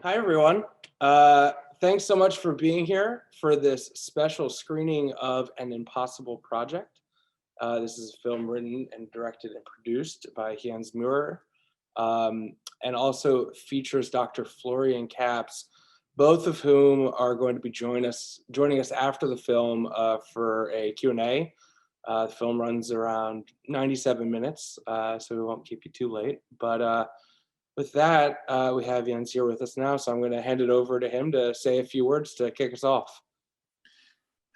Hi, everyone. Thanks so much for being here for this special screening of An Impossible Project. This is a film written and directed and produced by Jens Meurer, and also features Dr. Florian Kaps, both of whom are going to be joining us after the film for a Q&A. The film runs around 97 minutes, so we won't keep you too late. But with that, we have Jens here with us now, so I'm going to hand it over to him to say a few words to kick us off.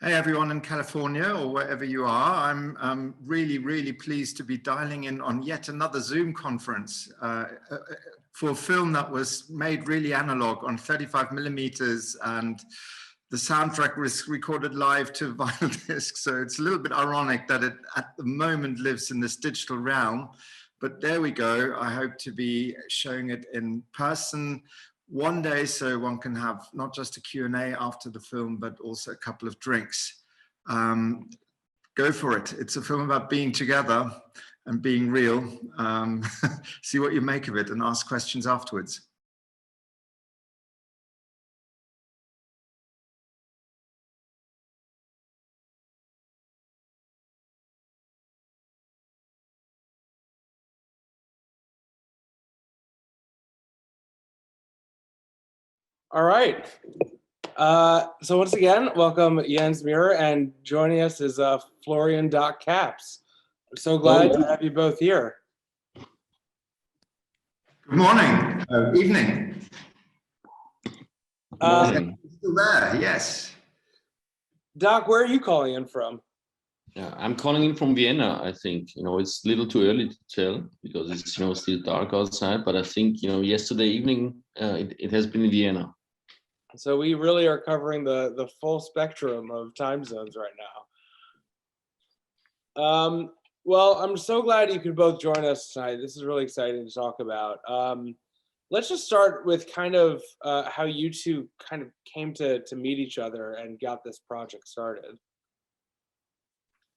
Hey everyone in California or wherever you are, I'm really pleased to be dialing in on yet another Zoom conference for a film that was made really analog on 35 millimeters, and the soundtrack was recorded live to vinyl disc. So it's a little bit ironic that it at the moment lives in this digital realm, but there we go. I hope to be showing it in person one day, so one can have not just a Q&A after the film, but also a couple of drinks. Go for it. It's a film about being together and being real. See what you make of it and ask questions afterwards. All right. So once again, welcome Jens Meurer, and joining us is Florian Kaps. I'm so glad to have you both here. Good morning, evening. Still there, yes. Doc, where are you calling in from? Yeah, I'm calling in from Vienna. I think it's a little too early to tell because it's still dark outside. But I think yesterday evening it has been in Vienna. So we really are covering the full spectrum of time zones right now. Well, I'm so glad you could both join us tonight. This is really exciting to talk about. Let's just start with kind of how you two kind of came to meet each other and got this project started.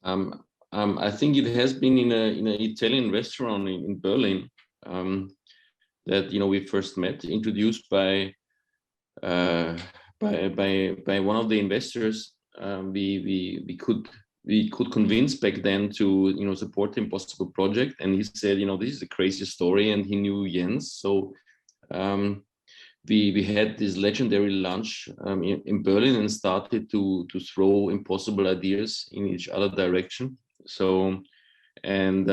I think it has been in an Italian restaurant in Berlin that we first met, introduced by one of the investors. We could convince back then to support the Impossible Project, and he said this is a crazy story, and he knew Jens, so we had this legendary lunch in Berlin and started to throw impossible ideas in each other direction. So, and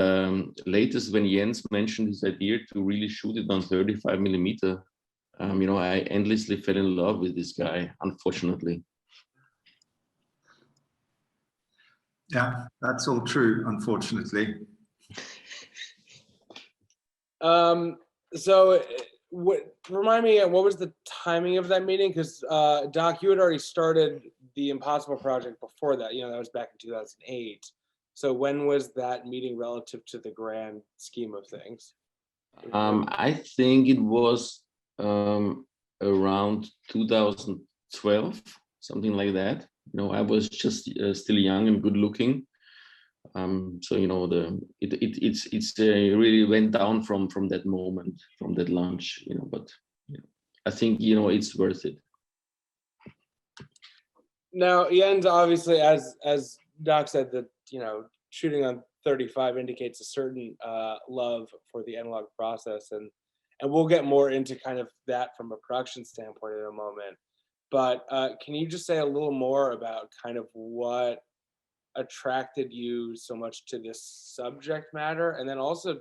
latest when Jens mentioned his idea to really shoot it on 35 millimeter, I endlessly fell in love with this guy, unfortunately. Yeah, that's all true, unfortunately. So remind me, what was the timing of that meeting? Because Doc, you had already started the Impossible Project before that. That was back in 2008. So when was that meeting relative to the grand scheme of things? I think it was around 2012, something like that. I was just still young and good looking. So it really went down from that moment, from that lunch. But I think it's worth it. Now, Jens, obviously, as Doc said, that shooting on 35 indicates a certain love for the analog process, and we'll get more into kind of that from a production standpoint in a moment. But can you just say a little more about kind of what attracted you so much to this subject matter, and then also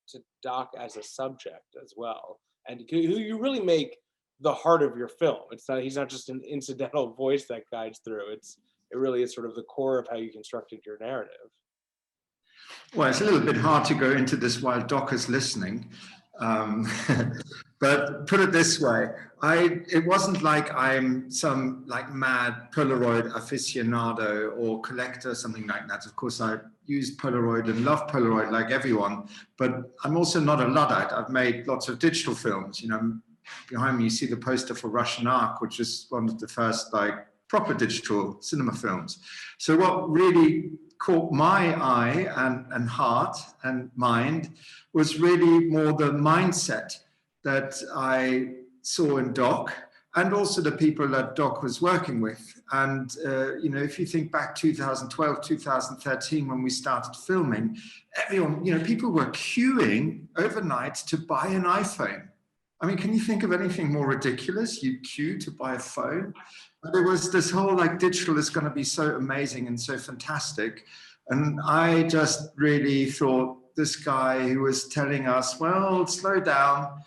to Doc as a subject as well, and who you really make the heart of your film? He's not just an incidental voice that guides through. It really is sort of the core of how you constructed your narrative. Well, it's a little bit hard to go into this while Doc is listening. But put it this way, it wasn't like I'm some mad Polaroid aficionado or collector, something like that. Of course, I use Polaroid and love Polaroid like everyone, but I'm also not a Luddite. I've made lots of digital films. Behind me, you see the poster for Russian Ark, which is one of the first proper digital cinema films. So what really caught my eye and heart and mind was really more the mindset that I saw in Doc, and also the people that Doc was working with. And, you know, if you think back 2012, 2013, when we started filming, everyone, you know, people were queuing overnight to buy an iPhone. I mean, can you think of anything more ridiculous? You queue to buy a phone? There was this whole, like, digital is going to be so amazing and so fantastic. And I just really thought this guy who was telling us, well, slow down,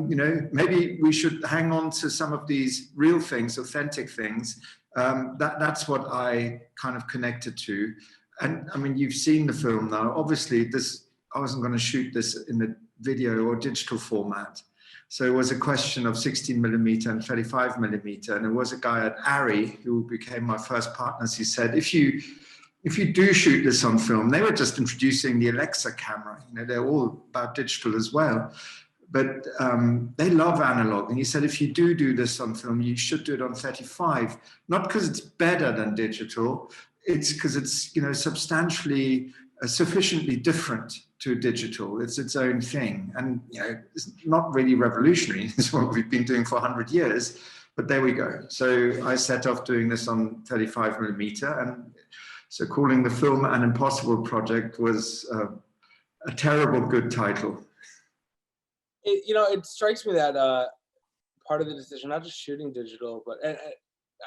you know, maybe we should hang on to some of these real things, authentic things. That's what I kind of connected to. And I mean, you've seen the film now. Obviously, I wasn't going to shoot this in the video or digital format. So it was a question of 16mm and 35mm. And it was a guy at ARRI who became my first partners. He said, if you do shoot this on film, they were just introducing the Alexa camera. You know, they're all about digital as well. But they love analog. And he said, if you do this on film, you should do it on 35, not because it's better than digital, it's because it's, you know, substantially, sufficiently different to digital. It's its own thing. And, you know, it's not really revolutionary. It's what we've been doing for 100 years, but there we go. So I set off doing this on 35mm. And so calling the film An Impossible Project was a terrible good title. You know, it strikes me that part of the decision, not just shooting digital, but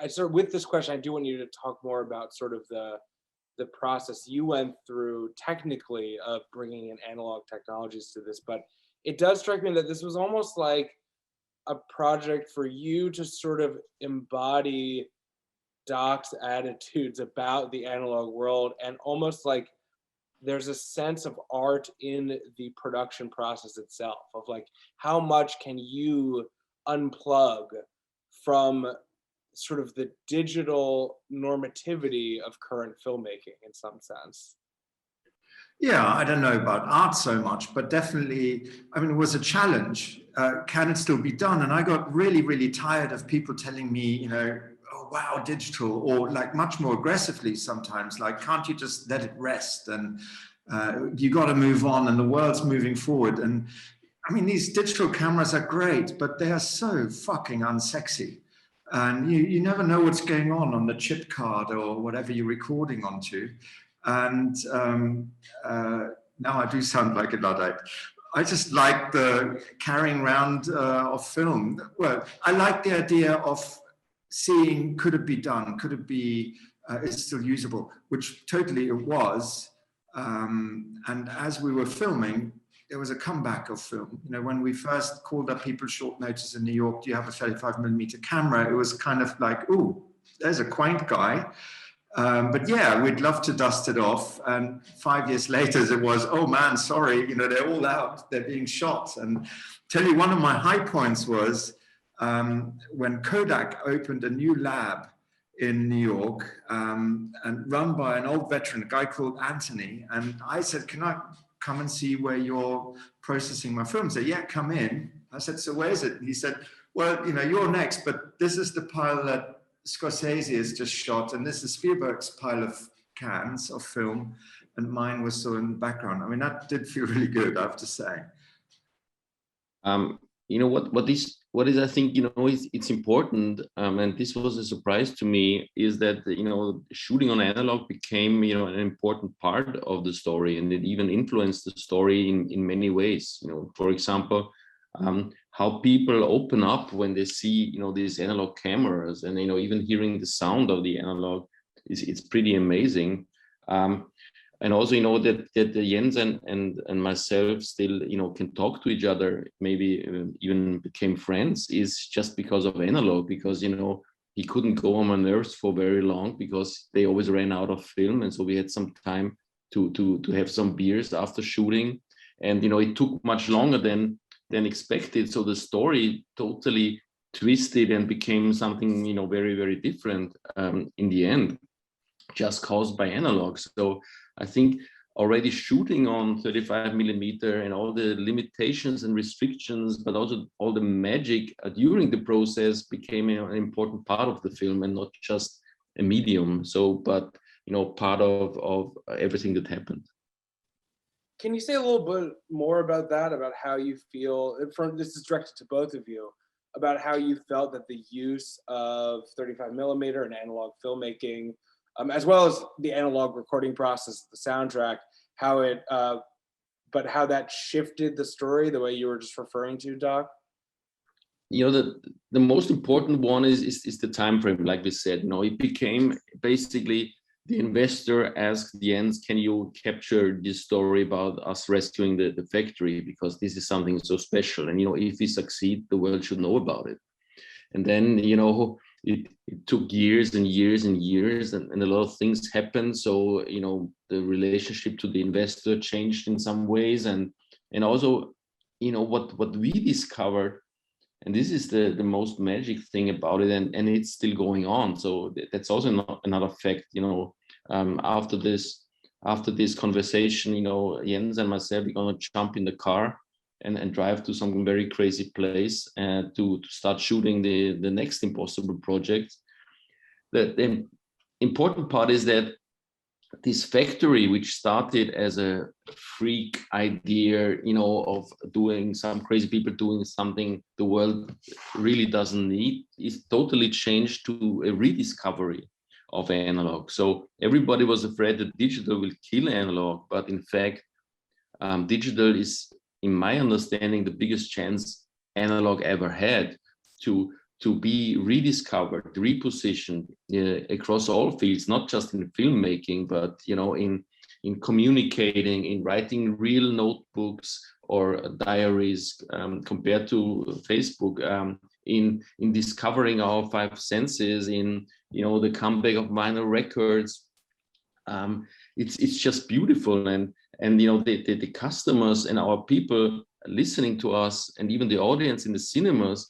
I sort of, with this question, I do want you to talk more about sort of the process you went through technically of bringing in analog technologies to this. But it does strike me that this was almost like a project for you to sort of embody Doc's attitudes about the analog world, and almost like there's a sense of art in the production process itself, of like, how much can you unplug from sort of the digital normativity of current filmmaking in some sense? Yeah, I don't know about art so much, but definitely, I mean, it was a challenge. Can it still be done? And I got really, really tired of people telling me, you know, oh, wow, digital, or like much more aggressively sometimes, like, can't you just let it rest? And you got to move on, and the world's moving forward. And I mean, these digital cameras are great, but they are so fucking unsexy. And you never know what's going on the chip card or whatever you're recording onto. And now I do sound like a Luddite. I just like the carrying around of film. Well, I like the idea of seeing, could it be done? Could it be, is it still usable? Which totally it was. And as we were filming, there was a comeback of film. You know, when we first called up people short notice in New York, do you have a 35mm camera? It was kind of like, ooh, there's a quaint guy. But yeah, we'd love to dust it off. And 5 years later, it was, oh man, sorry, you know, they're all out, they're being shot. And tell you, one of my high points was when Kodak opened a new lab in New York and run by an old veteran, a guy called Anthony. And I said, can I come and see where you're processing my film? He said, yeah, come in. I said, so where is it? And he said, well, you know, you're next, but this is the pile that Scorsese has just shot, and this is Spielberg's pile of cans of film, and mine was still in the background. I mean, that did feel really good, I have to say. You know, what is I think, you know, it's important, and this was a surprise to me, is that, you know, shooting on analog became, you know, an important part of the story, and it even influenced the story in many ways. You know, for example, how people open up when they see, you know, these analog cameras, and, you know, even hearing the sound of the analog it's pretty amazing. And also, you know, that Jens and myself still, you know, can talk to each other, maybe even became friends, is just because of analog, because, you know, he couldn't go on my nerves for very long because they always ran out of film. And so we had some time to have some beers after shooting. And, you know, it took much longer than expected. So the story totally twisted and became something, you know, very, very different in the end, just caused by analog. So I think already shooting on 35mm and all the limitations and restrictions, but also all the magic during the process became an important part of the film, and not just a medium. So, but, you know, part of everything that happened. Can you say a little bit more about that, about how you feel, this is directed to both of you, about how you felt that the use of 35 millimeter and analog filmmaking, as well as the analog recording process, the soundtrack, how it, but how that shifted the story, the way you were just referring to, Doc? You know, the most important one is the time frame. Like we said, you know, it became basically the investor asked Jens, can you capture this story about us rescuing the factory, because this is something so special, and you know, if we succeed, the world should know about it. And then, you know, it took years and years and years, and a lot of things happened. So, you know, the relationship to the investor changed in some ways, and also, you know, what we discovered, and this is the most magic thing about it, and it's still going on. So that's also another fact, you know. After this conversation, you know, Jens and myself, we're gonna jump in the car and drive to some very crazy place to start shooting the next impossible project. The important part is that this factory, which started as a freak idea, you know, of doing some crazy people doing something the world really doesn't need, is totally changed to a rediscovery of analog. So everybody was afraid that digital will kill analog, but in fact, digital is, in my understanding, the biggest chance analog ever had to be rediscovered, repositioned across all fields, not just in filmmaking, but you know, in communicating, in writing real notebooks or diaries, compared to Facebook, in discovering our five senses, in, you know, the comeback of vinyl records. It's just beautiful, and you know, the customers and our people listening to us, and even the audience in the cinemas,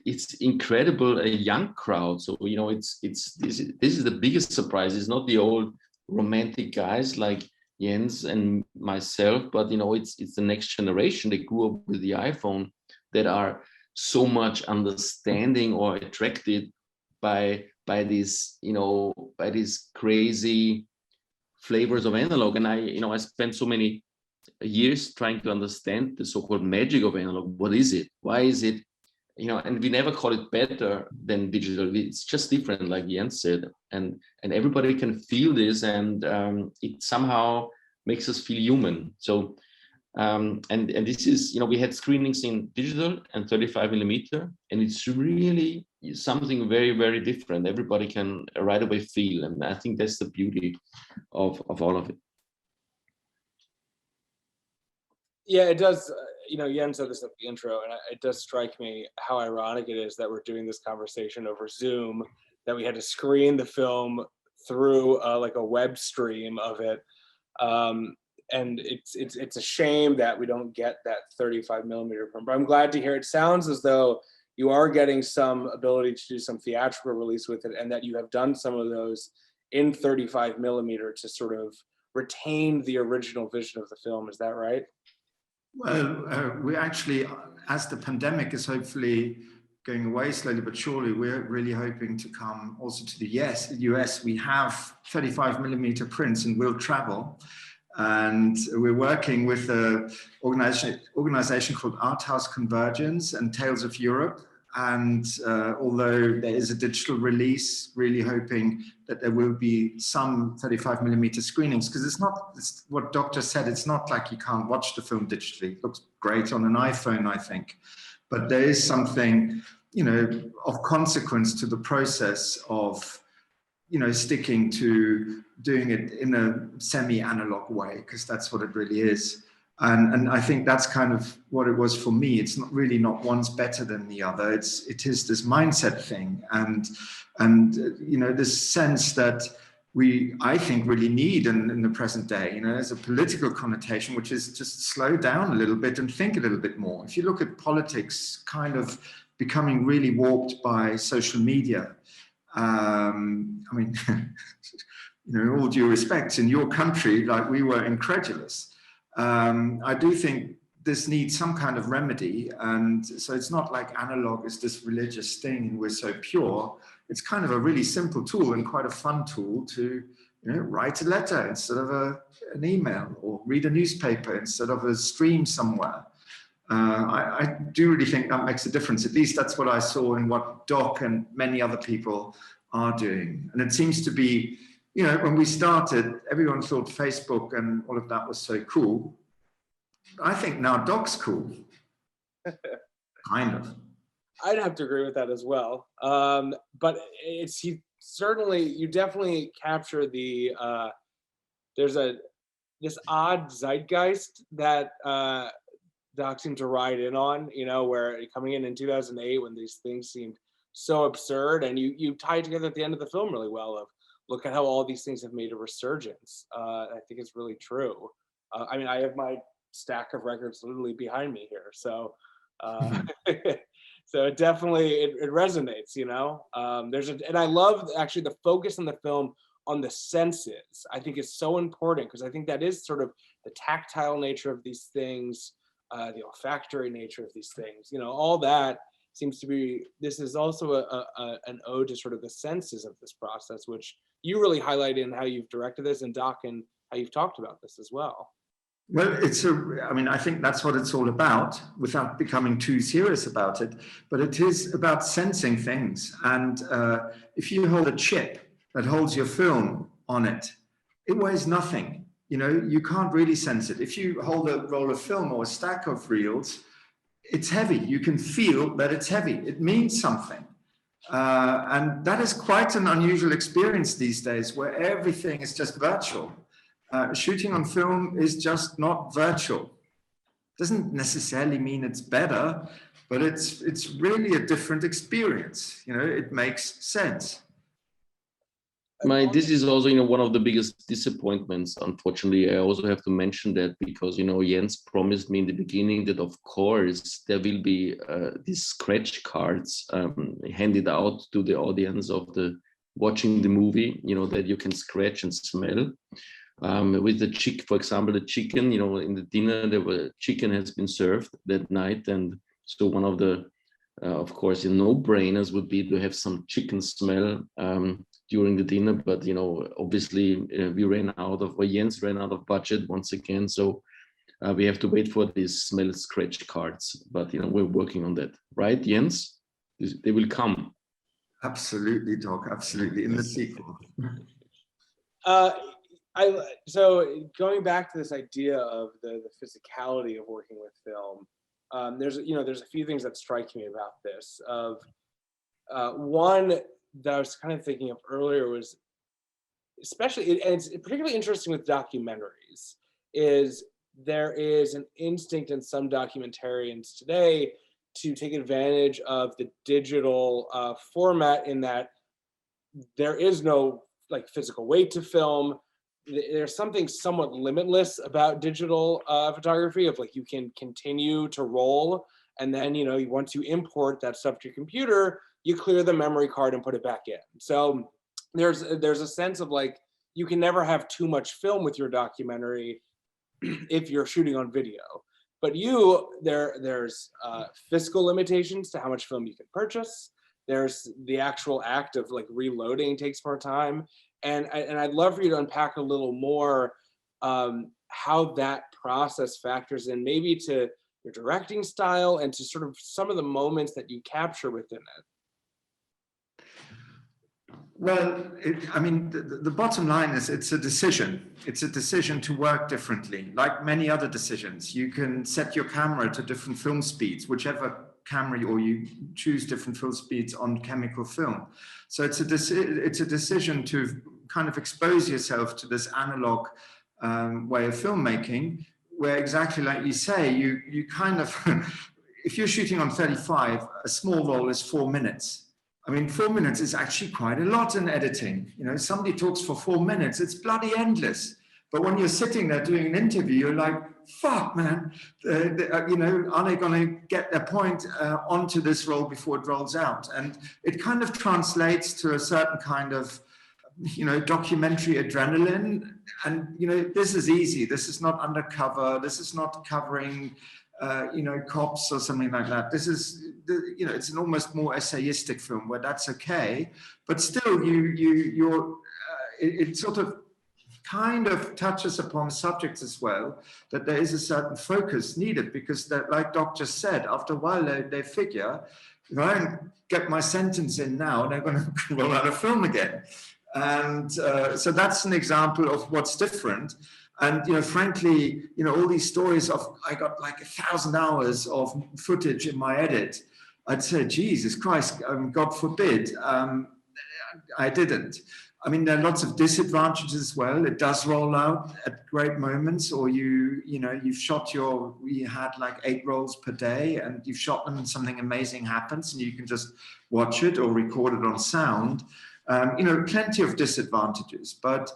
it's incredible, a young crowd. So, you know, this is the biggest surprise. It's not the old romantic guys like Jens and myself, but you know, it's the next generation that grew up with the iPhone, that are so much understanding or attracted by these, you know, by these crazy flavors of analog. And I spent so many years trying to understand the so-called magic of analog. What is it? Why is it? You know, and we never call it better than digital. It's just different, like Jens said, and everybody can feel this, and it somehow makes us feel human. So, and this is, you know, we had screenings in digital and 35 millimeter, and it's really something very, very different. Everybody can right away feel, and I think that's the beauty of all of it. Yeah, it does. You know, Jens said this at the intro, and it does strike me how ironic it is that we're doing this conversation over Zoom, that we had to screen the film through like a web stream of it. And it's a shame that we don't get that 35 millimeter film, but I'm glad to hear it sounds as though you are getting some ability to do some theatrical release with it, and that you have done some of those in 35 millimeter to sort of retain the original vision of the film. Is that right? Well, we actually, as the pandemic is hopefully going away slowly but surely, we're really hoping to come also to the US. We have 35 millimeter prints and will travel. And we're working with an organization called Art House Convergence and Tales of Europe. And although there is a digital release, really hoping that there will be some 35 millimeter screenings, because it's what Doctor said, it's not like you can't watch the film digitally. It looks great on an iPhone, I think. But there is something, you know, of consequence to the process of, you know, sticking to doing it in a semi-analog way, because that's what it really is. And I think that's kind of what it was for me. It's not one's better than the other. It is this mindset thing, and you know, this sense that I think really need in the present day. You know, there's a political connotation, which is just slow down a little bit and think a little bit more. If you look at politics kind of becoming really warped by social media, I mean, you know, all due respect, in your country, like, we were incredulous. I do think this needs some kind of remedy, and so it's not like analog is this religious thing and we're so pure. It's kind of a really simple tool and quite a fun tool to, you know, write a letter instead of an email, or read a newspaper instead of a stream somewhere. I do really think that makes a difference. At least that's what I saw in what Doc and many other people are doing. And it seems to be, you know, when we started, everyone thought Facebook and all of that was so cool. I think now Doc's cool. Kind of. I'd have to agree with that as well. But it's you definitely capture the there's this odd zeitgeist that Doc seemed to ride in on, you know, where coming in 2008 when these things seemed so absurd, and you tie it together at the end of the film really well of look at how all these things have made a resurgence. I think it's really true. I mean, I have my stack of records literally behind me here, so so it definitely it resonates, you know. And I love actually the focus in the film on the senses. I think is so important because I think that is sort of the tactile nature of these things, the olfactory nature of these things, you know, all that seems to be, this is also an ode to sort of the senses of this process, which you really highlighted in how you've directed this, and Doc, and how you've talked about this as well. Well, I mean, I think that's what it's all about, without becoming too serious about it, but it is about sensing things. And if you hold a chip that holds your film on it, it weighs nothing. You know, you can't really sense it. If you hold a roll of film or a stack of reels, it's heavy. You can feel that it's heavy. It means something. And that is quite an unusual experience these days, where everything is just virtual. Shooting on film is just not virtual. Doesn't necessarily mean it's better, but it's really a different experience. You know, it makes sense. This is also, you know, one of the biggest disappointments. Unfortunately, I also have to mention that because, you know, Jens promised me in the beginning that, of course, there will be these scratch cards handed out to the audience of the watching the movie, you know, that you can scratch and smell. With the for example, the chicken, you know, in the dinner, chicken has been served that night, and so one of the, of course, the no-brainers would be to have some chicken smell during the dinner, but you know, obviously Jens ran out of budget once again, so we have to wait for these smell scratch cards. But you know, we're working on that, right, Jens? They will come. Absolutely, Doc. Absolutely, in the sequel. So going back to this idea of the physicality of working with film, there's a few things that strike me about this. One that I was kind of thinking of earlier was, especially, and it's particularly interesting with documentaries, is there is an instinct in some documentarians today to take advantage of the digital format, in that there is no like physical weight to film. There's something somewhat limitless about digital photography, of like you can continue to roll, and then, you know, once you import that stuff to your computer, you clear the memory card and put it back in. So there's a sense of like, you can never have too much film with your documentary if you're shooting on video. But there's fiscal limitations to how much film you can purchase. There's the actual act of like reloading takes more time. And I'd love for you to unpack a little more how that process factors in maybe to your directing style and to sort of some of the moments that you capture within it. Well, I mean, the bottom line is it's a decision. It's a decision to work differently. Like many other decisions, you can set your camera to different film speeds, whichever camera, or you choose different film speeds on chemical film. So it's a decision to kind of expose yourself to this analog way of filmmaking, where exactly like you say, you kind of, if you're shooting on 35, a small roll is 4 minutes. I mean, 4 minutes is actually quite a lot in editing. You know, somebody talks for 4 minutes, it's bloody endless. But when you're sitting there doing an interview, you're like, fuck, man, you know, are they going to get their point onto this roll before it rolls out? And it kind of translates to a certain kind of, you know, documentary adrenaline. And, you know, this is easy. This is not undercover. This is not covering, you know, cops or something like that. This is, you know, it's an almost more essayistic film where that's okay. But still, it sort of kind of touches upon subjects as well, that there is a certain focus needed, because that, like Doc just said, after a while they figure, if I don't get my sentence in now, they're going to roll out a film again. And so that's an example of what's different. And, frankly, all these stories of, I got like 1,000 hours of footage in my edit. I'd say, Jesus Christ, God forbid, I didn't. I mean, there are lots of disadvantages as well. It does roll out at great moments, or you've shot we had like 8 rolls per day, and you've shot them and something amazing happens and you can just watch it or record it on sound. Plenty of disadvantages, but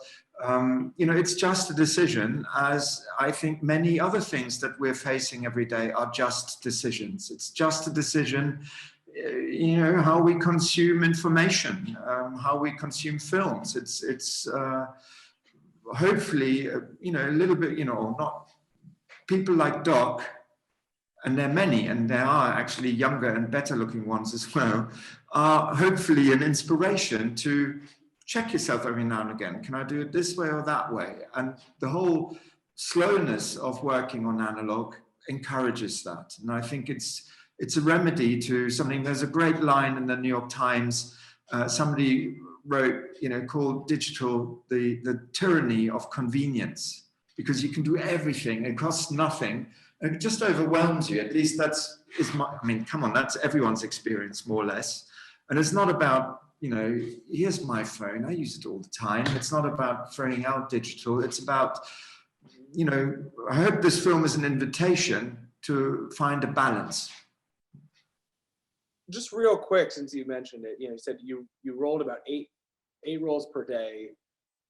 it's just a decision, as I think many other things that we're facing every day are just decisions. It's just a decision, how we consume information, how we consume films. It's hopefully, a little bit, not people like Doc, and there are many, and there are actually younger and better looking ones as well, are hopefully an inspiration to check yourself every now and again. Can I do it this way or that way? And the whole slowness of working on analog encourages that. And I think it's a remedy to something. There's a great line in the New York Times. Somebody wrote, called digital, the tyranny of convenience, because you can do everything. It costs nothing. And it just overwhelms you. At least that's everyone's experience, more or less. And it's not about, here's my phone, I use it all the time. It's not about throwing out digital. It's about, I hope this film is an invitation to find a balance. Just real quick, since you mentioned it, you said you rolled about eight rolls per day.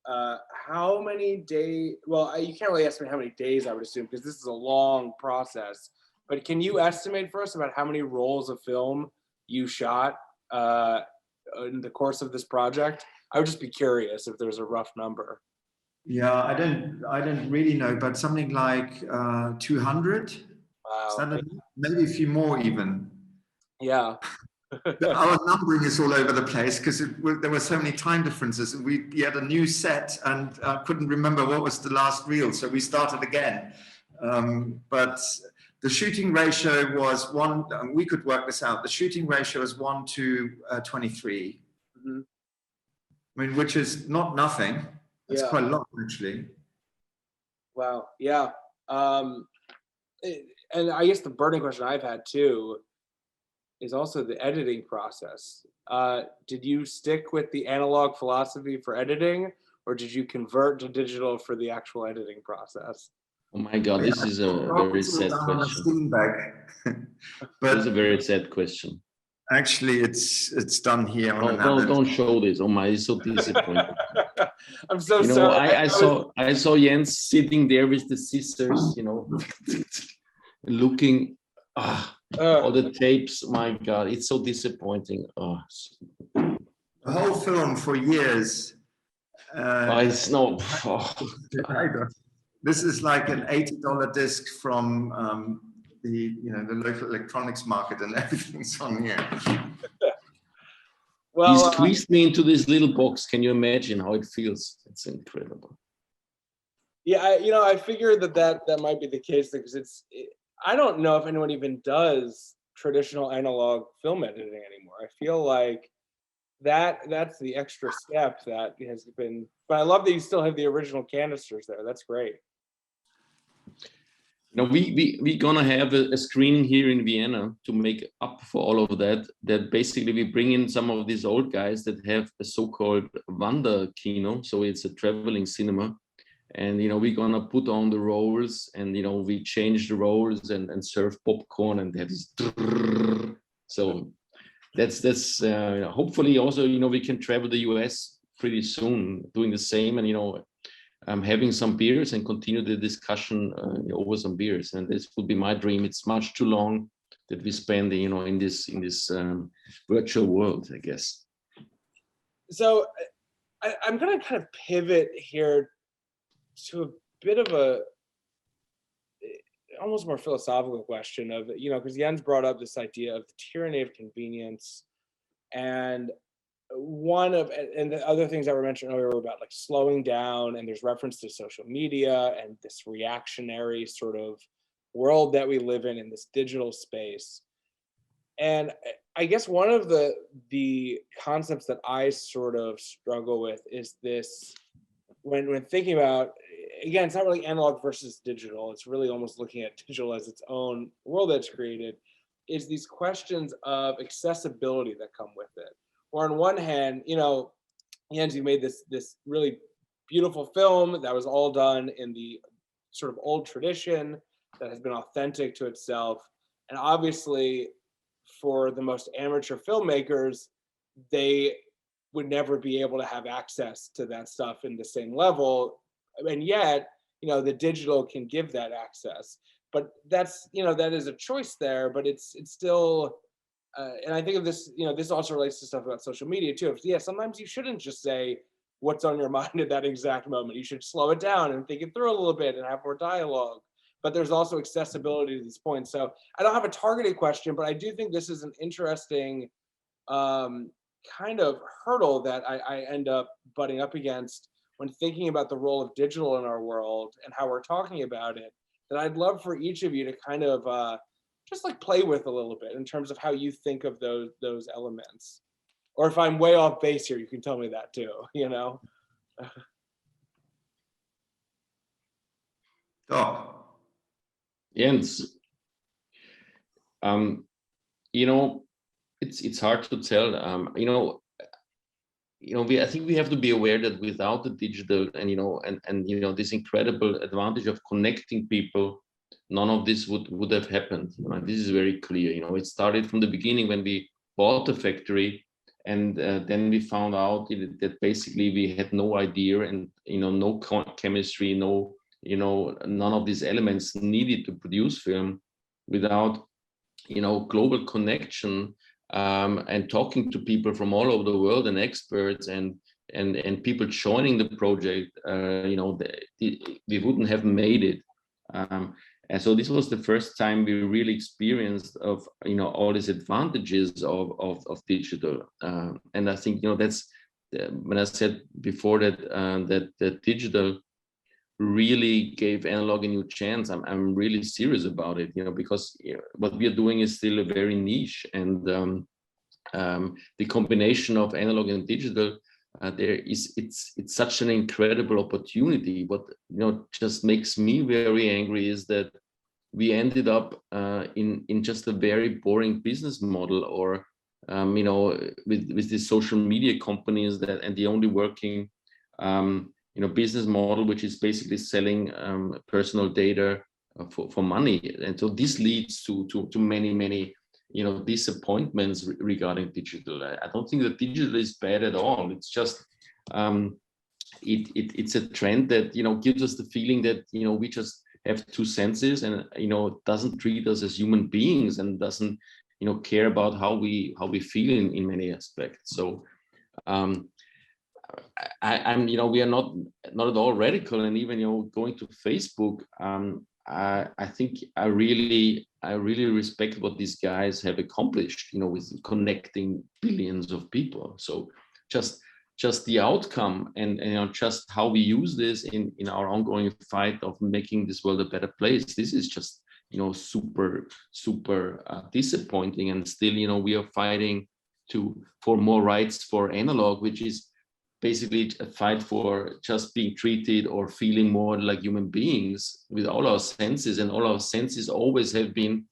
How many days? Well, you can't really estimate how many days, I would assume, because this is a long process. But can you estimate for us about how many rolls of film you shot in the course of this project? I would just be curious if there's a rough number. Yeah, I don't really know, but something like 200. Wow. Maybe a few more even. Yeah. Our numbering is all over the place because there were so many time differences. We had a new set and couldn't remember what was the last reel, so we started again. But the shooting ratio was 1. We could work this out. The shooting ratio is 1 to 23. Mm-hmm. I mean, which is not nothing. It's quite a lot, actually. Wow. Yeah. And I guess the burning question I've had too is also the editing process. Did you stick with the analog philosophy for editing, or did you convert to digital for the actual editing process? Oh my God, this is a very sad question. But it's a very sad question. Actually, it's done here. Don't show this. Oh my, it's so disappointing. I'm so sorry. I saw Jens sitting there with the scissors, looking. All the tapes, my God, it's so disappointing. The whole film for years. It's no. This is like an $80 disc from the local electronics market, and everything's on here. Well, he squeezed me into this little box. Can you imagine how it feels? It's incredible. Yeah, I figured that might be the case because I don't know if anyone even does traditional analog film editing anymore. I feel like that's the extra step that has been, but I love that you still have the original canisters there. That's great. We're gonna have a screening here in Vienna to make up for all of that. That basically we bring in some of these old guys that have a so-called Wanderkino, so it's a traveling cinema. And we're gonna put on the rolls, and we change the rolls and serve popcorn, and that is so that's hopefully also we can travel the US pretty soon doing the same, and having some beers and continue the discussion over some beers. And this would be my dream. It's much too long that we spend in this virtual world, I guess. So I'm gonna kind of pivot here to a bit of a almost more philosophical question of, because Jens brought up this idea of the tyranny of convenience. And one of, and the other things that were mentioned earlier were about like slowing down, and there's reference to social media and this reactionary sort of world that we live in this digital space. And I guess one of the concepts that I sort of struggle with is this, when thinking about, again, it's not really analog versus digital, it's really almost looking at digital as its own world that's created, is these questions of accessibility that come with it. Or on one hand, you know, Jens, you made this really beautiful film that was all done in the sort of old tradition that has been authentic to itself. And obviously, for the most amateur filmmakers, they would never be able to have access to that stuff in the same level. And yet, you know, the digital can give that access. But that's, you know, that is a choice there, but it's still, and I think of this, you know, this also relates to stuff about social media too. Yeah, sometimes you shouldn't just say what's on your mind at that exact moment. You should slow it down and think it through a little bit and have more dialogue. But there's also accessibility to these points. So I don't have a targeted question, but I do think this is an interesting kind of hurdle that I end up butting up against when thinking about the role of digital in our world and how we're talking about it, that I'd love for each of you to kind of just like play with a little bit in terms of how you think of those elements. Or if I'm way off base here, you can tell me that too, you know? Oh. Jens, you know, it's hard to tell. I think we have to be aware that without the digital and you know this incredible advantage of connecting people, none of this would have happened. You know, this is very clear. You know, it started from the beginning when we bought the factory, and then we found out that basically we had no idea, and you know, no chemistry, no, you know, none of these elements needed to produce film without, you know, global connection, and talking to people from all over the world and experts and people joining the project. You know, we wouldn't have made it. And so this was the first time we really experienced of, you know, all these advantages of digital. And I think, you know, that's when I said before that that digital really gave analog a new chance. I'm really serious about it, you know, because what we are doing is still a very niche, and the combination of analog and digital, it's such an incredible opportunity. What, you know, just makes me very angry is that we ended up in just a very boring business model, or you know, with these social media companies that, and the only working you know, business model, which is basically selling personal data for money. And so this leads to many, you know, disappointments regarding digital. I don't think that digital is bad at all. It's just it's a trend that, you know, gives us the feeling that, you know, we just have two senses, and, you know, doesn't treat us as human beings, and doesn't, you know, care about how we feel in many aspects. So I'm, you know, we are not at all radical, and even, you know, going to Facebook, I think I really respect what these guys have accomplished, you know, with connecting billions of people. So just the outcome, and you know, just how we use this in our ongoing fight of making this world a better place. This is just, you know, super disappointing, and still, you know, we are fighting for more rights for analog, which is basically a fight for just being treated or feeling more like human beings with all our senses, and all our senses always have been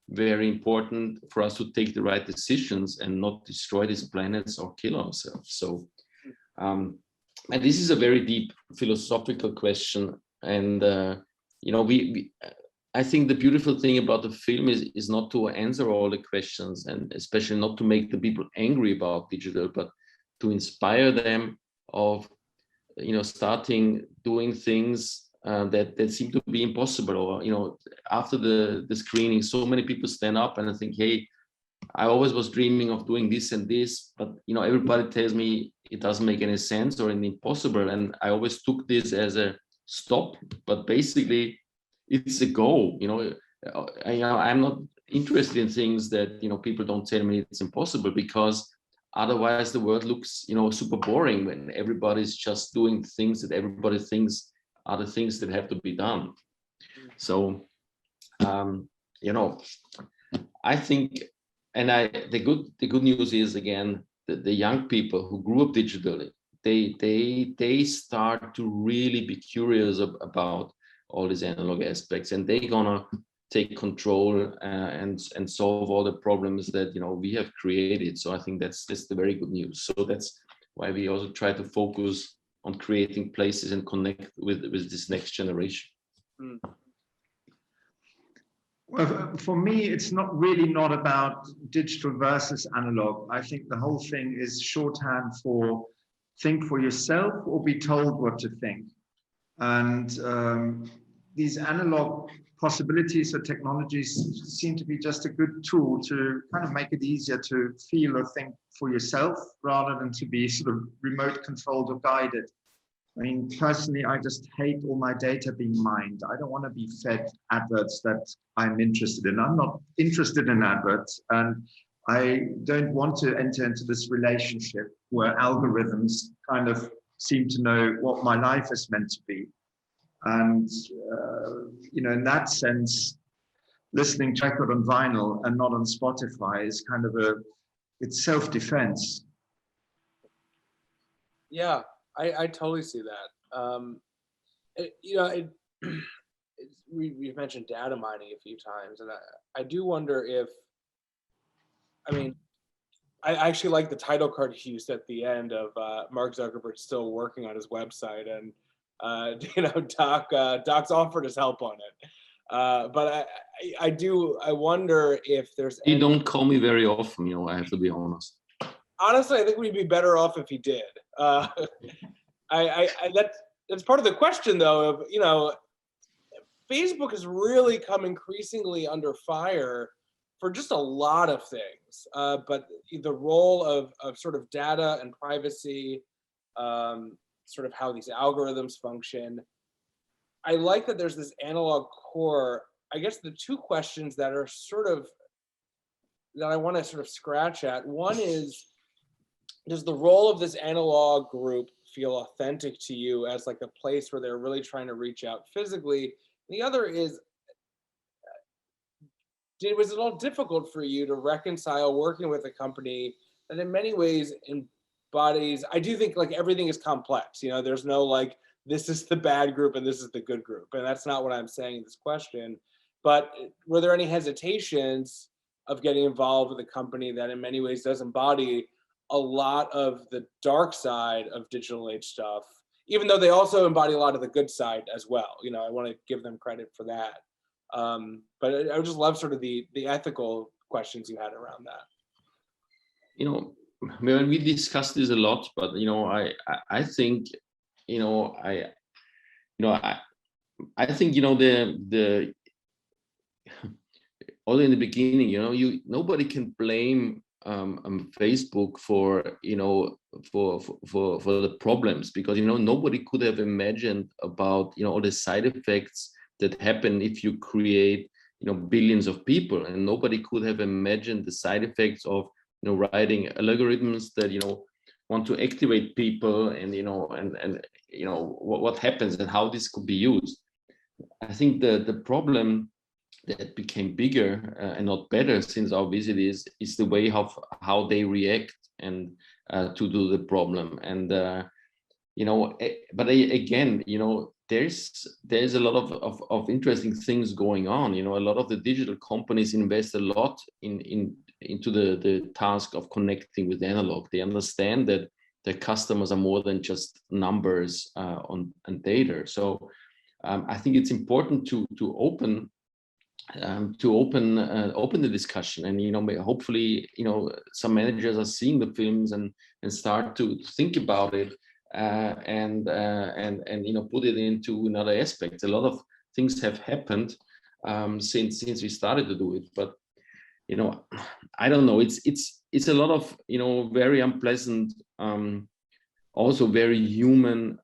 very important for us to take the right decisions and not destroy these planets or kill ourselves. So and this is a very deep philosophical question, and you know, I think the beautiful thing about the film is not to answer all the questions, and especially not to make the people angry about digital, but to inspire them of, you know, starting doing things that seem to be impossible. Or, you know, after the screening, so many people stand up and I think, hey, I always was dreaming of doing this and this, but, you know, everybody tells me it doesn't make any sense or impossible. And I always took this as a stop, but basically it's a go. You know, I'm not interested in things that, you know, people don't tell me it's impossible, because otherwise the world looks, super boring when everybody's just doing things that everybody thinks are the things that have to be done. So, I think, and the good news is, again, that the young people who grew up digitally, they start to really be curious about all these analog aspects, and they're gonna take control and solve all the problems that we have created. So I think that's the very good news. So that's why we also try to focus on creating places and connect with this next generation. Mm. Well, for me, it's not about digital versus analog. I think the whole thing is shorthand for think for yourself or be told what to think. And these analog possibilities or technologies seem to be just a good tool to kind of make it easier to feel or think for yourself rather than to be sort of remote controlled or guided. I mean, personally, I just hate all my data being mined. I don't want to be fed adverts that I'm interested in. I'm not interested in adverts, and I don't want to enter into this relationship where algorithms kind of seem to know what my life is meant to be. And, in that sense, listening to record on vinyl and not on Spotify is kind of it's self-defense. Yeah. I totally see that. We've mentioned data mining a few times, and I do wonder if, I actually like the title card he used at the end of Mark Zuckerberg still working on his website, and Doc's offered his help on it. But I wonder if there's. You don't call me very often, I have to be honest. Honestly, I think we'd be better off if he did. That's part of the question, though. Of Facebook has really come increasingly under fire for just a lot of things. But the role of sort of data and privacy, sort of how these algorithms function. I like that there's this analog core. I guess the two questions that are that I want to sort of scratch at. One is, does the role of this analog group feel authentic to you as like a place where they're really trying to reach out physically? And the other is, was it all difficult for you to reconcile working with a company that in many ways embodies, I do think like everything is complex, there's no like, this is the bad group and this is the good group. And that's not what I'm saying in this question, but were there any hesitations of getting involved with a company that in many ways does embody a lot of the dark side of digital age stuff, even though they also embody a lot of the good side as well? I want to give them credit for that. But I would just love sort of the ethical questions you had around that. When we discussed this a lot, but I think I think the although in the beginning, nobody can blame Facebook for the problems, because nobody could have imagined about all the side effects that happen if you create billions of people, and nobody could have imagined the side effects of writing algorithms that want to activate people, and what happens and how this could be used. I think the problem that became bigger and not better since our visit is the way of how they react and to do the problem. And but again, there's a lot of interesting things going on. A lot of the digital companies invest a lot into the task of connecting with analog. They understand that their customers are more than just numbers and data. So I think it's important to open the discussion, and hopefully some managers are seeing the films and start to think about it and put it into another aspect. A lot of things have happened since we started to do it, but I don't know. It's a lot of very unpleasant, also very human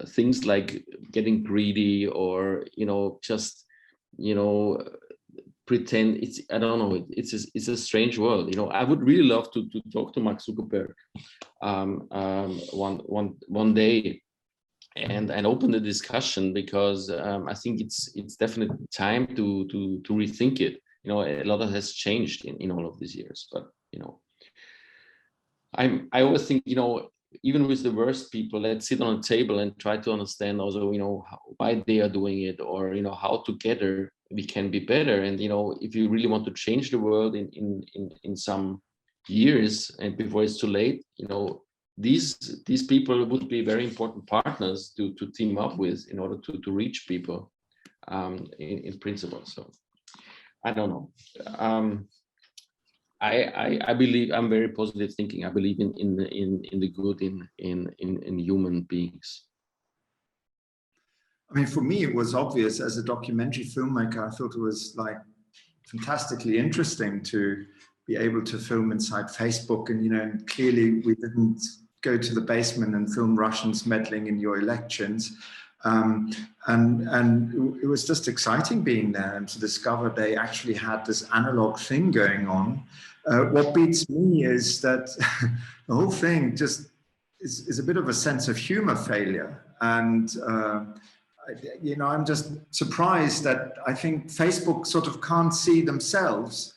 things like getting greedy or just pretend it's, I don't know, it's a strange world. You know, I would really love to talk to Mark Zuckerberg one day and open the discussion, because I think it's definitely time to rethink it. You know, a lot has changed in all of these years, but you know, I always think, you know, even with the worst people, let's sit on a table and try to understand also, you know, why they are doing it, or you know, how together we can be better. And you know, if you really want to change the world in some years and before it's too late, you know, these people would be very important partners to team up with in order to reach people in principle. So I don't know. I believe, I'm very positive thinking. I believe in the good in human beings. I mean, for me, it was obvious as a documentary filmmaker. I thought it was like fantastically interesting to be able to film inside Facebook. And, you know, clearly we didn't go to the basement and film Russians meddling in your elections. And it was just exciting being there and to discover they actually had this analog thing going on. What beats me is that the whole thing just is a bit of a sense of humor failure. And, you know, I'm just surprised that I think Facebook sort of can't see themselves.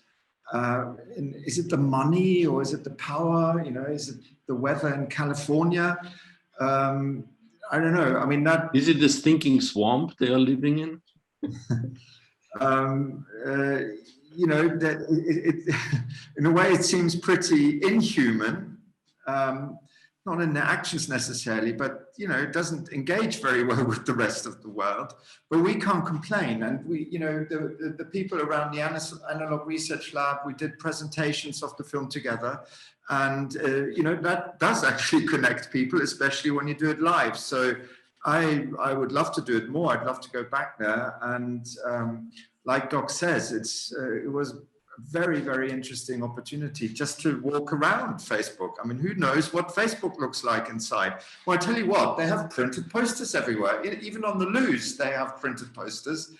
Is it the money, or is it the power? You know, is it the weather in California? I don't know. I mean, that is it the stinking swamp they are living in? You know, that in a way, it seems pretty inhuman. Not in the actions necessarily, but you know, it doesn't engage very well with the rest of the world. But we can't complain, and we, you know, the people around the Analog Research Lab, we did presentations of the film together, and you know, that does actually connect people, especially when you do it live. So I would love to do it more. I'd love to go back there, and like Doc says, it was very, very interesting opportunity just to walk around Facebook. I mean, who knows what Facebook looks like inside? Well, I tell you what, they have printed posters everywhere. Even on the loos, they have printed posters,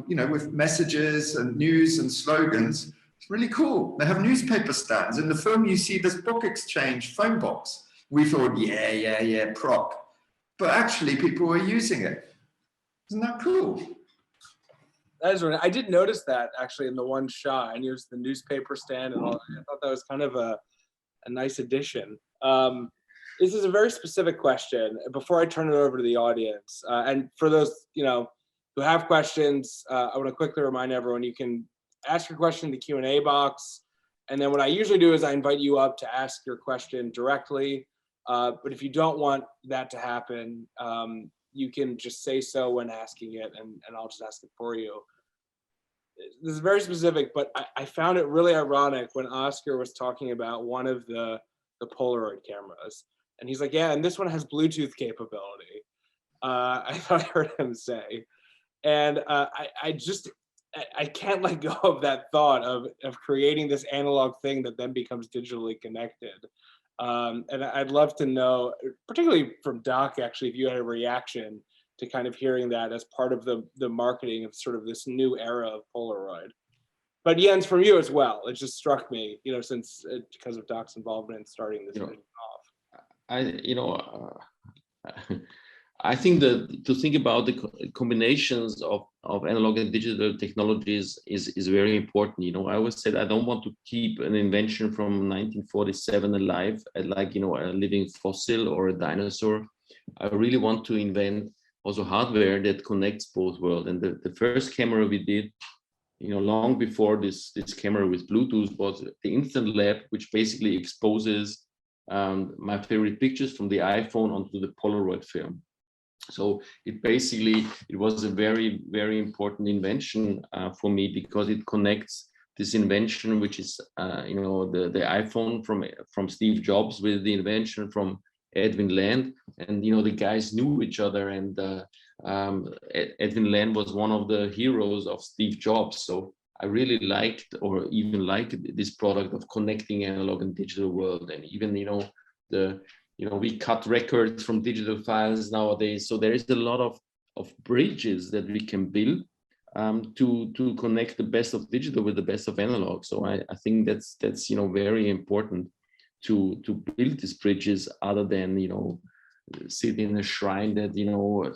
you know, with messages and news and slogans. It's really cool. They have newspaper stands. In the film, you see this book exchange phone box. We thought, yeah, prop. But actually, people were using it. Isn't that cool? That is right. I did notice that actually in the one shot. I noticed the newspaper stand and all. I thought that was kind of a nice addition. This is a very specific question. Before I turn it over to the audience, and for those, you know, who have questions, I want to quickly remind everyone you can ask your question in the Q&A box, and then what I usually do is I invite you up to ask your question directly. But if you don't want that to happen, you can just say so when asking it, and I'll just ask it for you. This is very specific, but I found it really ironic when Oscar was talking about one of the Polaroid cameras, and he's like, yeah, and this one has Bluetooth capability. I thought I heard him say, and I can't let go of that thought of creating this analog thing that then becomes digitally connected. And I'd love to know, particularly from Doc, actually, if you had a reaction to kind of hearing that as part of the marketing of sort of this new era of Polaroid. But Jens, from you as well, it just struck me, you know, since because of Doc's involvement in starting this off. I think that to think about the combinations of analog and digital technologies is very important. You know, I always said I don't want to keep an invention from 1947 alive, like, you know, a living fossil or a dinosaur. I really want to invent also hardware that connects both worlds. And the first camera we did, you know, long before this camera with Bluetooth, was the Instant Lab, which basically exposes my favorite pictures from the iPhone onto the Polaroid film. So it was a very, very important invention for me, because it connects this invention, which is you know, the iPhone from Steve Jobs, with the invention from Edwin Land, and you know, the guys knew each other, and Edwin Land was one of the heroes of Steve Jobs. So I really liked, or even like, this product of connecting analog and digital world. And even, you know, we cut records from digital files nowadays. So there is a lot of bridges that we can build to connect the best of digital with the best of analog. So I think that's very important to build these bridges, other than sit in a shrine that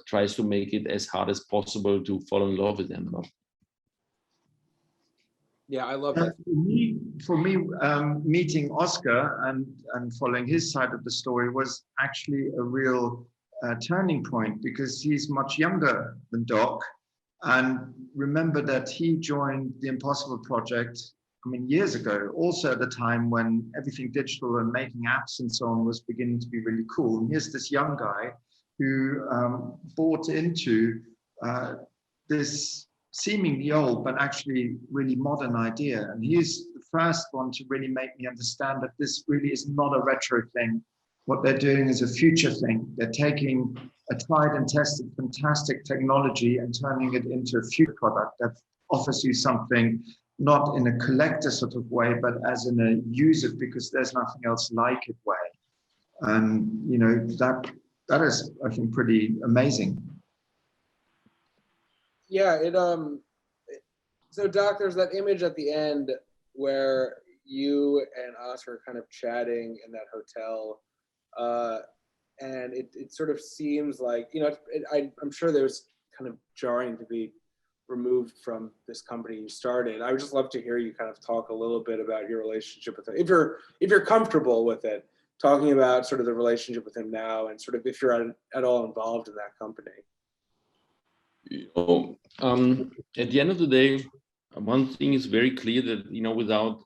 tries to make it as hard as possible to fall in love with analog. Yeah, I love that. For me, meeting Oscar and following his side of the story was actually a real turning point, because he's much younger than Doc. And remember that he joined the Impossible Project, years ago, also at the time when everything digital and making apps and so on was beginning to be really cool. And here's this young guy who bought into this seemingly old, but actually really modern idea. And he's the first one to really make me understand that this really is not a retro thing. What they're doing is a future thing. They're taking a tried and tested fantastic technology and turning it into a future product that offers you something not in a collector sort of way, but as in a use it because there's nothing else like it way. And that is, I think, pretty amazing. Yeah, so Doc, there's that image at the end where you and us are kind of chatting in that hotel. And it sort of seems like, I'm sure there was kind of jarring to be removed from this company you started. I would just love to hear you kind of talk a little bit about your relationship with him, if you're comfortable with it, talking about sort of the relationship with him now, and sort of if you're at all involved in that company. At the end of the day, one thing is very clear, that without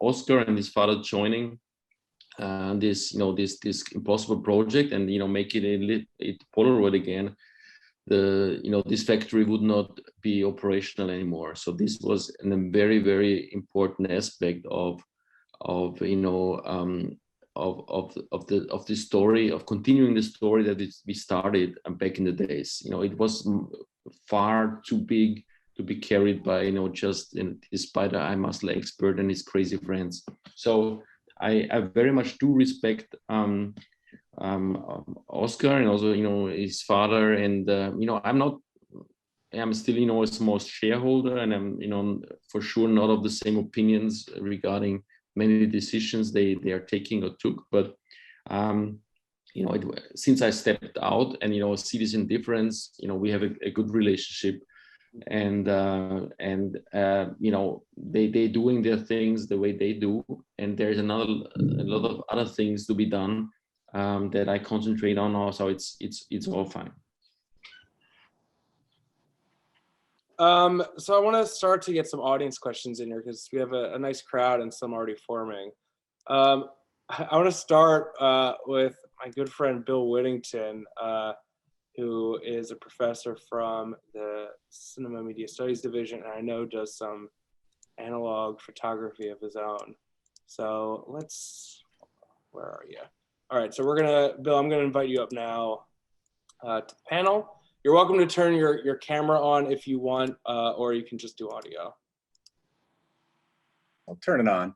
Oscar and his father joining this Impossible project and make it Polaroid again, this factory would not be operational anymore. So this was a very, very important aspect of the story, of continuing the story that we started back in the days. It was far too big to be carried by just this spider eye muscle expert and his crazy friends. So I very much do respect Oscar and also his father, and I'm still a small shareholder, and I'm for sure not of the same opinions regarding many decisions they are taking or took, but since I stepped out and see this indifference, we have a good relationship, and they doing their things the way they do, and there's a lot of other things to be done that I concentrate on also. It's all fine. So I want to start to get some audience questions in here, because we have a nice crowd and some already forming. I want to start with my good friend Bill Whittington, who is a professor from the Cinema Media Studies division, and I know does some analog photography of his own. So where are you? All right, so Bill, I'm gonna invite you up now to the panel. You're welcome to turn your camera on if you want, or you can just do audio. I'll turn it on.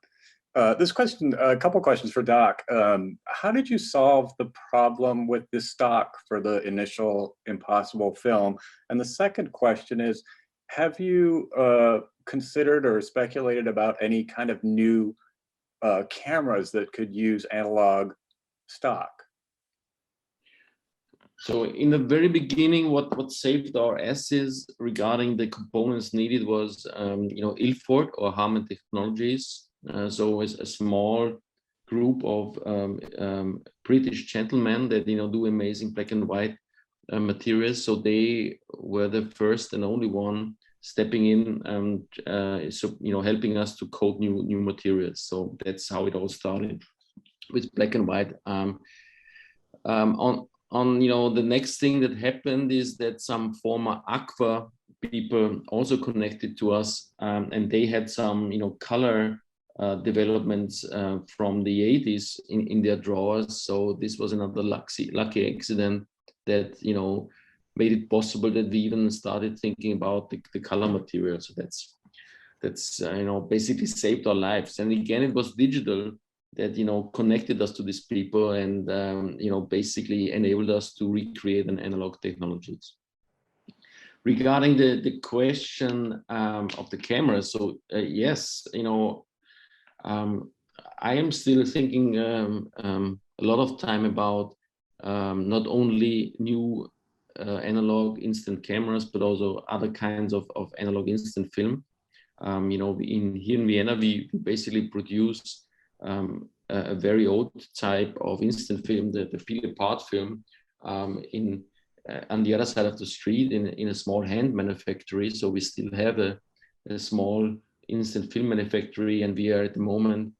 This question, a couple questions for Doc. How did you solve the problem with this stock for the initial Impossible film? And the second question is, have you considered or speculated about any kind of new cameras that could use analog stock? So in the very beginning, what saved our asses regarding the components needed was, Ilford or Harman Technologies. So it's a small group of British gentlemen that do amazing black and white materials. So they were the first and only one stepping in and helping us to code new materials. So that's how it all started with black and white. The next thing that happened is that some former Aqua people also connected to us, and they had some color developments from the 80s in their drawers. So this was another lucky accident that made it possible that we even started thinking about the color material. So that's basically saved our lives. And again, it was digital that connected us to these people and basically enabled us to recreate an analog technologies. regarding the question of the camera, so yes, I am still thinking a lot of time about not only new analog instant cameras, but also other kinds of analog instant film. Here in Vienna, we basically produce a very old type of instant film, the peel-apart film, on the other side of the street in a small hand manufactory. So we still have a small instant film manufactory, and we are at the moment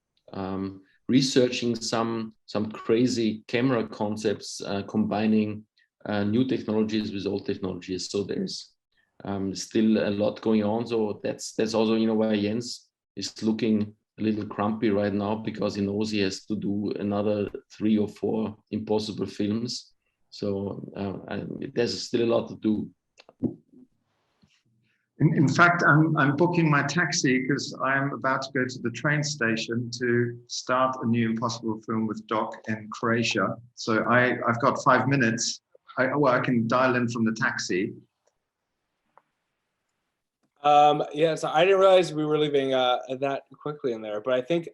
researching some crazy camera concepts, combining new technologies with old technologies. So there's still a lot going on. So that's also why Jens is looking a little grumpy right now, because he knows he has to do another 3 or 4 impossible films. So there's still a lot to do. In fact, I'm booking my taxi because I'm about to go to the train station to start a new impossible film with Doc in Croatia. So I've got 5 minutes. I can dial in from the taxi. Yeah, so I didn't realize we were leaving that quickly in there, but I think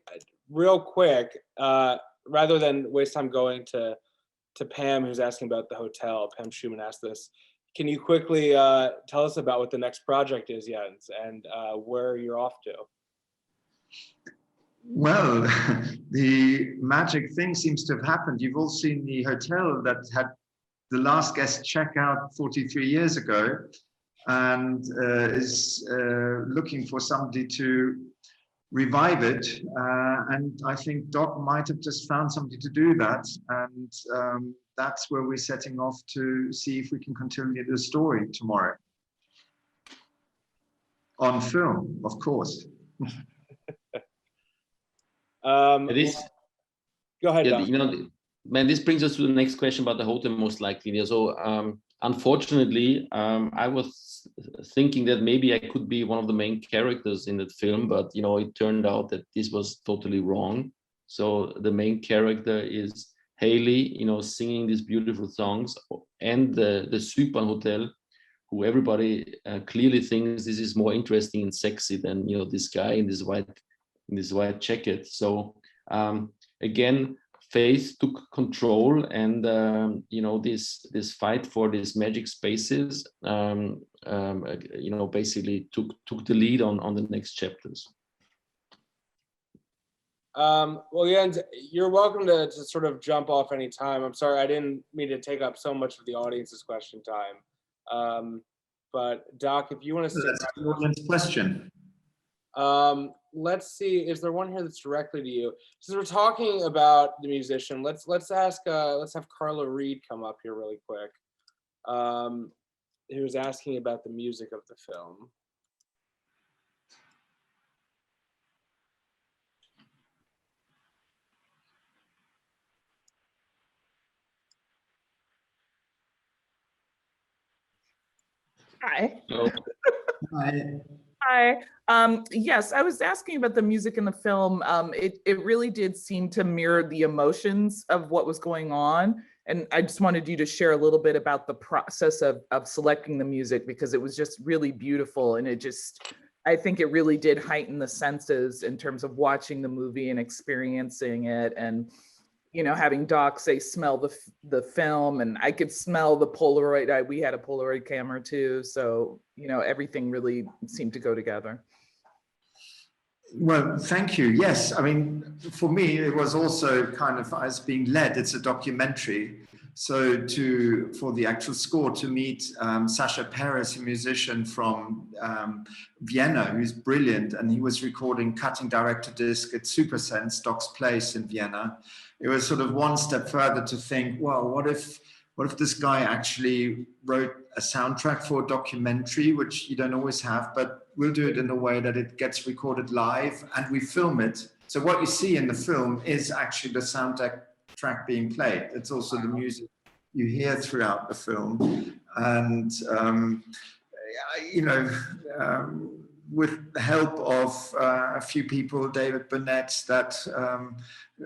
real quick, rather than waste time going to Pam, who's asking about the hotel, Pam Schumann asked this. Can you quickly tell us about what the next project is, Jens, and where you're off to? Well, the magic thing seems to have happened. You've all seen the hotel that had the last guest check out 43 years ago, and is looking for somebody to revive it. And I think Doc might have just found somebody to do that. And that's where we're setting off to see if we can continue the story tomorrow. On film, of course. Go ahead, Doc. Man, this brings us to the next question about the hotel, most likely. So unfortunately, I was thinking that maybe I could be one of the main characters in that film, but it turned out that this was totally wrong. So the main character is Haley, singing these beautiful songs, and the Super Hotel, who everybody clearly thinks this is more interesting and sexy than this guy in this white jacket. So again, faith took control, and this fight for these magic spaces basically took the lead on the next chapters. Well, Jens, you're welcome to sort of jump off any time. I'm sorry, I didn't mean to take up so much of the audience's question time. But Doc, if you want to see the audience question. Let's see, is there one here that's directly to you? Since we're talking about the musician, let's have Carla Reed come up here really quick. Who's asking about the music of the film. Hi. Oh. Hi. Hi. Yes, I was asking about the music in the film. It really did seem to mirror the emotions of what was going on. And I just wanted you to share a little bit about the process of selecting the music, because it was just really beautiful. And I think it really did heighten the senses in terms of watching the movie and experiencing it. And having Doc say, smell the film, and I could smell the Polaroid. We had a Polaroid camera too. So, everything really seemed to go together. Well, thank you. Yes, I mean, for me, it was also kind of as being led. It's a documentary. So for the actual score, to meet Sasha Perez, a musician from Vienna, who's brilliant, and he was recording cutting director disc at Supersense, Doc's place in Vienna. It was sort of one step further to think, well, what if this guy actually wrote a soundtrack for a documentary, which you don't always have, but we'll do it in a way that it gets recorded live and we film it. So what you see in the film is actually the soundtrack being played. It's also the music you hear throughout the film. And, with the help of a few people, David Burnett, that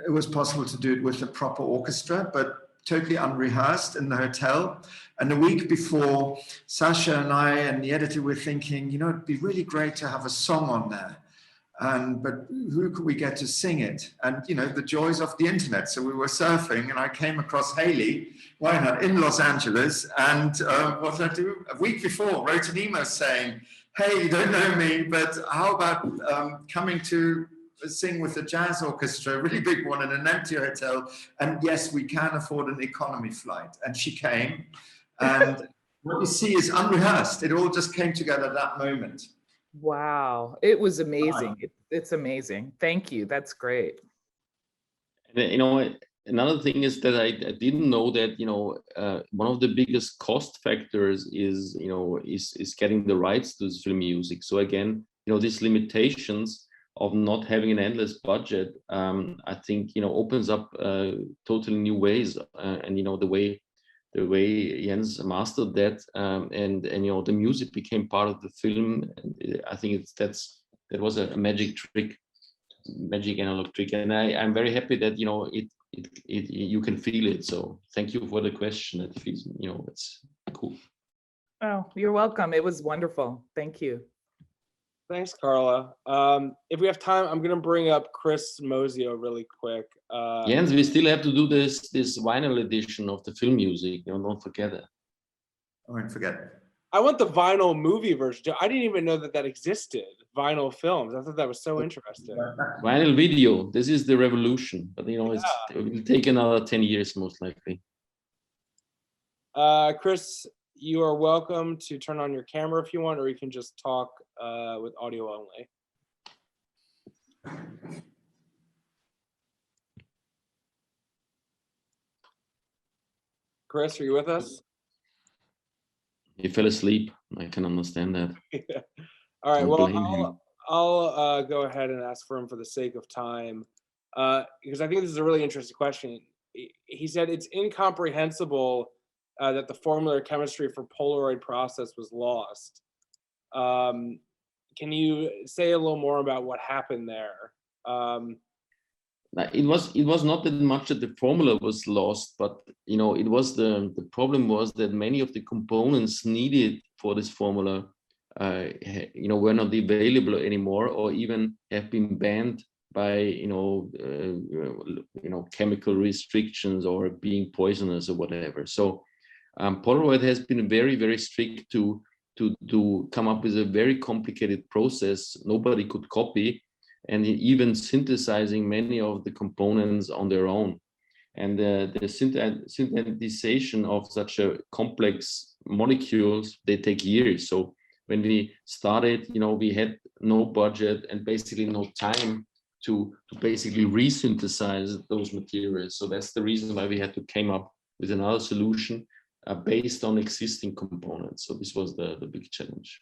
it was possible to do it with a proper orchestra, but totally unrehearsed in the hotel. And a week before, Sasha and I and the editor were thinking, you know, it'd be really great to have a song on there. But who could we get to sing it? And, you know, the joys of the internet. So we were surfing and I came across Haley, why not, in Los Angeles. And what did I do? A week before, wrote an email saying, hey, you don't know me, but how about coming to sing with the jazz orchestra, a really big one in an empty hotel. And yes, we can afford an economy flight. And she came. And what you see is unrehearsed. It all just came together at that moment. Wow, it was amazing. It's amazing. Thank you. That's great. And, you know, another thing is that I didn't know that, you know, one of the biggest cost factors is, you know, is getting the rights to this film music. So again, you know, these limitations of not having an endless budget, I think, you know, opens up totally new ways, and, you know, the way Jens mastered that, and you know, the music became part of the film. And I think that was a magic analog trick, and I'm very happy that, you know, you can feel it. So thank you for the question. It feels, you know, it's cool. Oh, you're welcome. It was wonderful. Thank you. Thanks, Carla. If we have time, I'm going to bring up Chris Mozio really quick. Jens, we still have to do this vinyl edition of the film music. You know, don't forget it. I won't forget. I want the vinyl movie version. I didn't even know that existed. Vinyl films. I thought that was so interesting. Vinyl video. This is the revolution. But, you know, it will take another 10 years most likely. Chris, you are welcome to turn on your camera if you want, or you can just talk with audio only. Chris, are you with us? He fell asleep. I can understand that. All right. Don't Well, blame him. I'll go ahead and ask for him for the sake of time, because I think this is a really interesting question. He said it's incomprehensible that the formula chemistry for Polaroid process was lost. Can you say a little more about what happened there? It was not that much that the formula was lost, but, you know, it was the problem was that many of the components needed for this formula, you know, were not available anymore, or even have been banned by, you know, chemical restrictions or being poisonous or whatever. So Polaroid has been very, very strict to come up with a very complicated process nobody could copy, and even synthesizing many of the components on their own. And the synthesization of such a complex molecules, they take years. So when we started, you know, we had no budget and basically no time to basically resynthesize those materials. So that's the reason why we had to come up with another solution based on existing components. So this was the big challenge.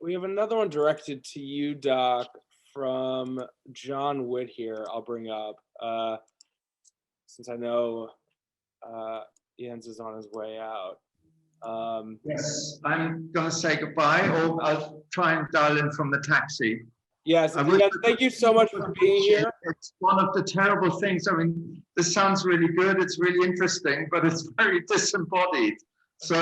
We have another one directed to you, Doc, from John Witt here. I'll bring up, since I know Jens is on his way out. Yes, I'm going to say goodbye, or I'll try and dial in from the taxi. Yes, thank you so much for being here. It's one of the terrible things. I mean, this sounds really good. It's really interesting, but it's very disembodied. So,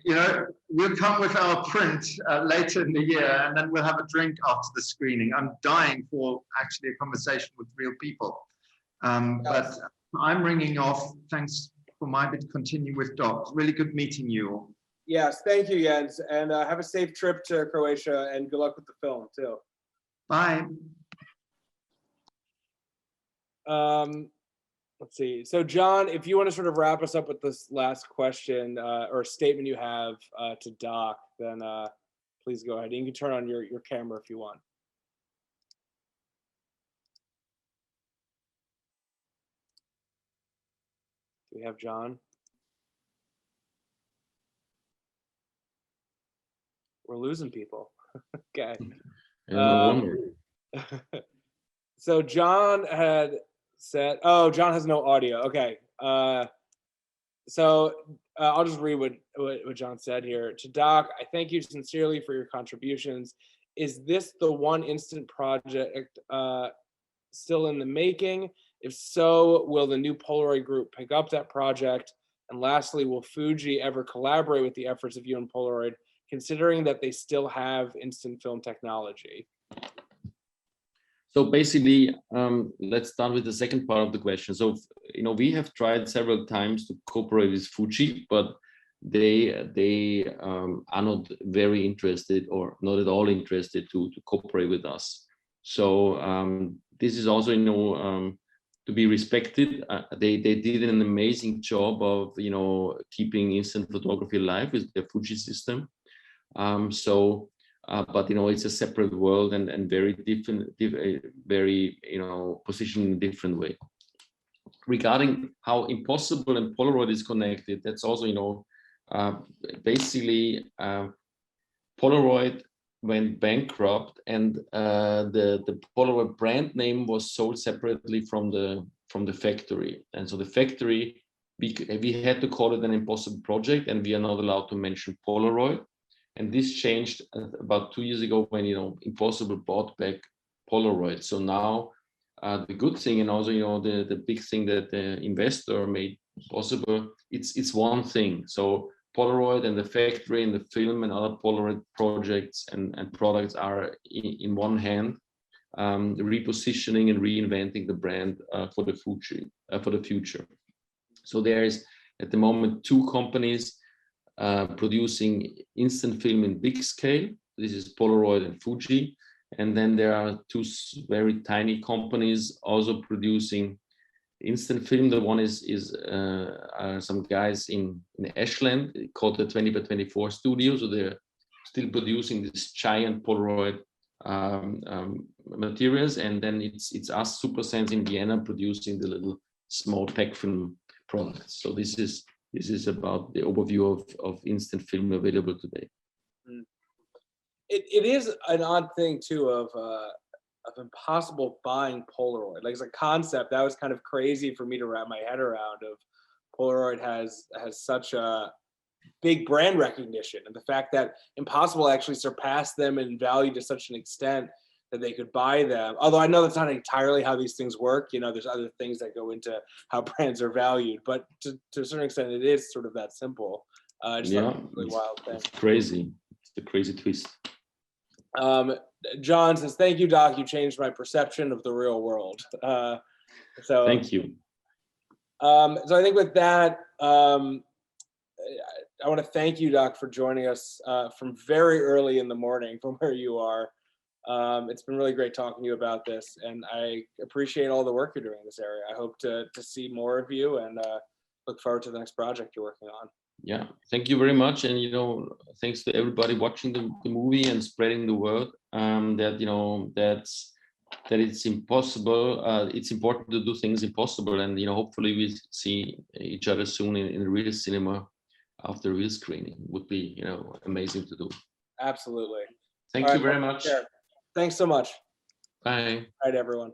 you know, we'll come with our print later in the year, and then we'll have a drink after the screening. I'm dying for actually a conversation with real people. But I'm ringing off. Thanks for my bit. Continue with Doc. Really good meeting you all. Yes, thank you, Jens. And have a safe trip to Croatia, and good luck with the film, too. Bye. Let's see. So, John, if you want to sort of wrap us up with this last question or statement you have to Doc, then please go ahead. You can turn on your camera if you want. Do we have John? We're losing people. Okay. So John had said, oh, John has no audio. Okay. So I'll just read what John said here. To Doc, I thank you sincerely for your contributions. Is this the one instant project still in the making? If so, will the new Polaroid group pick up that project? And lastly, will Fuji ever collaborate with the efforts of you and Polaroid, considering that they still have instant film technology? So basically, let's start with the second part of the question. So, we have tried several times to cooperate with Fuji, but they are not very interested, or not at all interested to cooperate with us. So this is also, to be respected. They did an amazing job of, keeping instant photography alive with their Fuji system. But it's a separate world and very different, very positioned in a different way. Regarding how Impossible and Polaroid is connected, that's also basically Polaroid went bankrupt, and the Polaroid brand name was sold separately from the factory, and so the factory, we had to call it an Impossible project, and we are not allowed to mention Polaroid. And this changed about 2 years ago when Impossible bought back Polaroid. So now the good thing, and also the big thing that the investor made possible, it's one thing. So Polaroid and the factory and the film and other Polaroid projects and products are in one hand, repositioning and reinventing the brand for the future. So there is at the moment 2 companies producing instant film in big scale. This is Polaroid and Fuji. And then there are 2 very tiny companies also producing instant film. The one is some guys in Ashland called the 20x24 studio. So they're still producing this giant Polaroid materials. And then it's us, Super Sense in Vienna, producing the little small pack film products. So this is about the overview of instant film available today. It is an odd thing too of Impossible buying Polaroid. Like, as a concept, that was kind of crazy for me to wrap my head around. Of Polaroid has such a big brand recognition, and the fact that Impossible actually surpassed them in value to such an extent that they could buy them. Although I know that's not entirely how these things work. There's other things that go into how brands are valued, but to a certain extent, it is sort of that simple. Just Yeah, a really wild thing. It's crazy. It's the crazy twist. John says, "Thank you, Doc. You changed my perception of the real world." So thank you. So I think with that, I want to thank you, Doc, for joining us from very early in the morning from where you are. It's been really great talking to you about this, and I appreciate all the work you're doing in this area. I hope to see more of you, and look forward to the next project you're working on. Yeah, thank you very much, and thanks to everybody watching the movie and spreading the word that it's impossible. It's important to do things impossible, and hopefully we see each other soon in the real cinema after real screening. Would be amazing to do. Absolutely. Thank you very much. Thanks so much. Bye. All right, everyone.